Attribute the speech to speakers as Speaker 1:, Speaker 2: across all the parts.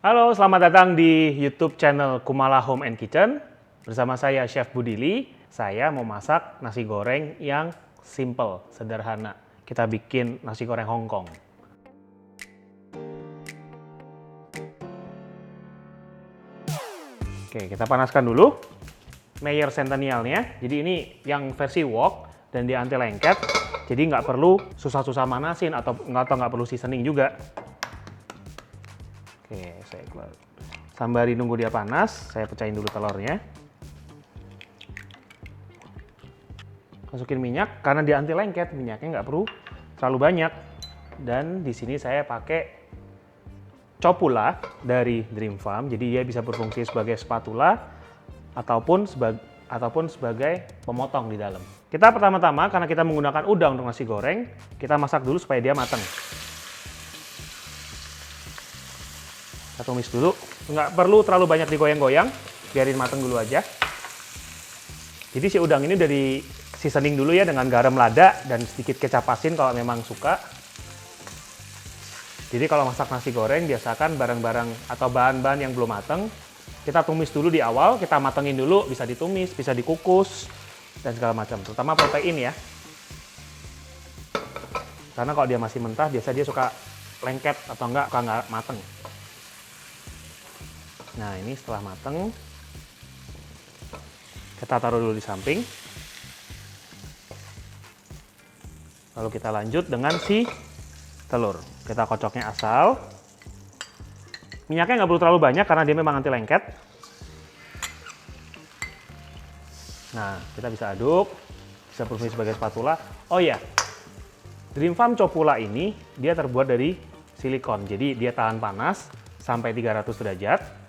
Speaker 1: Halo, selamat datang di YouTube channel Kumala Home and Kitchen. Bersama saya Chef Budili. Saya mau masak nasi goreng yang simple, sederhana. Kita bikin nasi goreng Hongkong. Oke, kita panaskan dulu Mayer Centennial-nya. Jadi ini yang versi wok dan dia anti lengket. Jadi nggak perlu susah-susah manasin atau nggak perlu seasoning juga. Oke, saya sambari nunggu dia panas. Saya pecahin dulu telurnya. Masukin minyak karena dia anti lengket, minyaknya nggak perlu terlalu banyak. Dan di sini saya pakai copula dari Dream Farm. Jadi dia bisa berfungsi sebagai spatula ataupun sebagai pemotong di dalam. Kita pertama-tama karena kita menggunakan udang untuk nasi goreng, kita masak dulu supaya dia matang. Kita tumis dulu, nggak perlu terlalu banyak digoyang-goyang, biarin matang dulu aja. Jadi si udang ini dari seasoning dulu ya dengan garam lada dan sedikit kecap asin kalau memang suka. Jadi kalau masak nasi goreng biasakan barang-barang atau bahan-bahan yang belum matang, kita tumis dulu di awal, kita matengin dulu, bisa ditumis, bisa dikukus, dan segala macam, terutama protein ya. Karena kalau dia masih mentah, biasa dia suka lengket atau enggak mateng. Nah ini setelah mateng, kita taruh dulu di samping. Lalu kita lanjut dengan si telur. Kita kocoknya asal. Minyaknya nggak perlu terlalu banyak karena dia memang anti lengket. Nah, kita bisa aduk, bisa berfungsi sebagai spatula. Oh iya, Dream Farm Copula ini dia terbuat dari silikon, jadi dia tahan panas sampai 300 derajat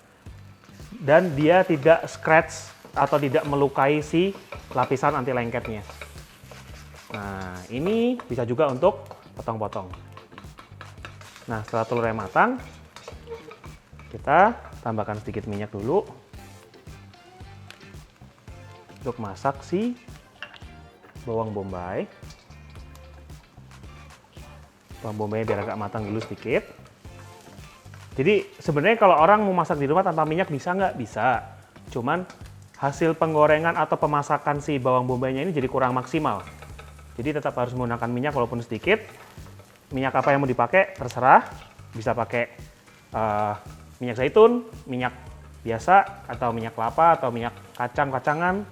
Speaker 1: dan dia tidak scratch atau tidak melukai si lapisan anti lengketnya. Nah, ini bisa juga untuk potong-potong. Nah, setelah telurnya matang, kita tambahkan sedikit minyak dulu untuk masak si bawang bombay. Bawang bombay biar agak matang dulu sedikit. Jadi sebenarnya kalau orang mau masak di rumah tanpa minyak bisa nggak? Bisa. Cuman hasil penggorengan atau pemasakan si bawang bombaynya ini jadi kurang maksimal. Jadi tetap harus menggunakan minyak walaupun sedikit. Minyak apa yang mau dipakai terserah. Bisa pakai minyak zaitun, minyak biasa, atau minyak kelapa, atau minyak kacang-kacangan,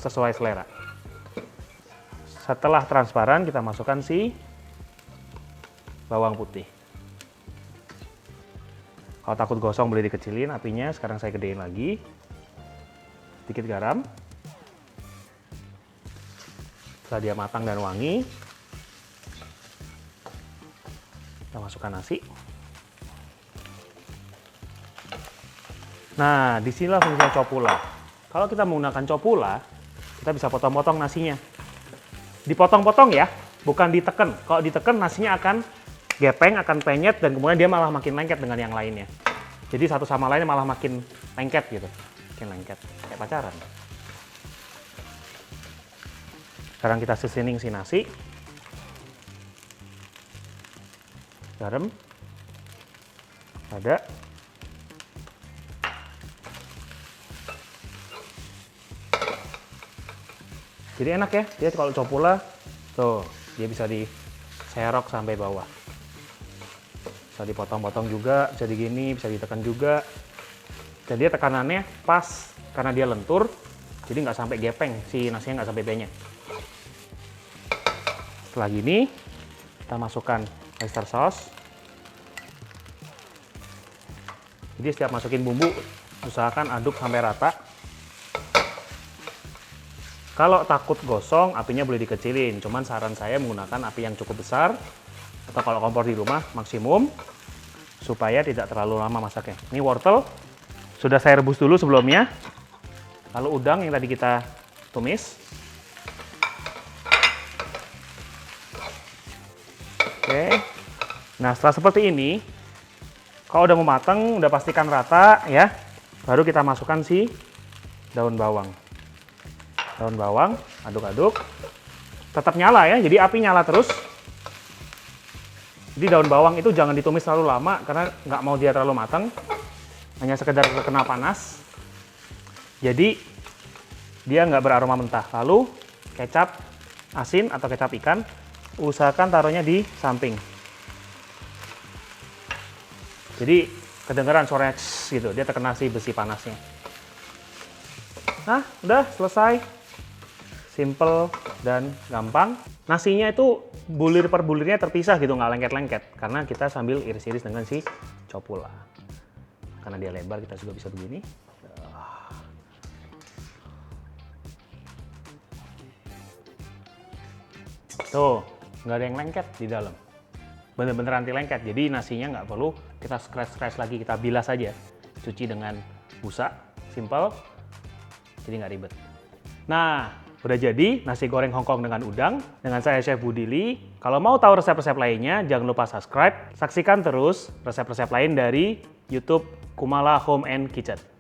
Speaker 1: sesuai selera. Setelah transparan, kita masukkan si bawang putih. Kalau takut gosong boleh dikecilin apinya, sekarang saya gedein lagi. Sedikit garam. Setelah dia matang dan wangi, kita masukkan nasi. Nah, disinilah fungsinya copula. Kalau kita menggunakan copula, kita bisa potong-potong nasinya. Dipotong-potong ya, bukan diteken. Kalau diteken nasinya akan gepeng, akan penyet, dan kemudian dia malah makin lengket dengan yang lainnya. Jadi satu sama lainnya malah makin lengket gitu. Makin lengket, kayak pacaran. Sekarang kita seasoning si nasi. Garam. Ada. Jadi enak ya, dia kalau copula, tuh dia bisa diserok sampai bawah. Bisa dipotong-potong juga, bisa digini, bisa ditekan juga. Dan dia tekanannya pas, karena dia lentur, jadi nggak sampai gepeng, si nasinya nggak sampai penyet. Setelah gini, kita masukkan oyster sauce. Jadi setiap masukin bumbu, usahakan aduk sampai rata. Kalau takut gosong, apinya boleh dikecilin. Cuman saran saya menggunakan api yang cukup besar. Atau kalau kompor di rumah, maksimum. Supaya tidak terlalu lama masaknya. Ini wortel. Sudah saya rebus dulu sebelumnya. Lalu udang yang tadi kita tumis. Oke. Nah, setelah seperti ini, kalau udah mau matang, udah pastikan rata ya. Baru kita masukkan si daun bawang. Daun bawang, aduk-aduk. Tetap nyala ya, jadi api nyala terus. Jadi daun bawang itu jangan ditumis terlalu lama karena nggak mau dia terlalu matang. Hanya sekedar terkena panas. Jadi dia nggak beraroma mentah. Lalu kecap asin atau kecap ikan, usahakan taruhnya di samping. Jadi kedengeran suaranya gitu, dia terkena si besi panasnya. Nah, udah selesai. Simple dan gampang. Nasinya itu bulir per bulirnya terpisah gitu, nggak lengket-lengket. Karena kita sambil iris-iris dengan si copula. Karena dia lebar, kita juga bisa begini. Tuh, nggak ada yang lengket di dalam. Bener-bener anti lengket. Jadi nasinya nggak perlu kita scratch-scratch lagi, kita bilas aja. Cuci dengan busa, simple. Jadi nggak ribet. Nah, udah jadi nasi goreng Hongkong dengan udang. Dengan saya Chef Budi Lee. Kalau mau tahu resep-resep lainnya, jangan lupa subscribe. Saksikan terus resep-resep lain dari YouTube Kumala Home and Kitchen.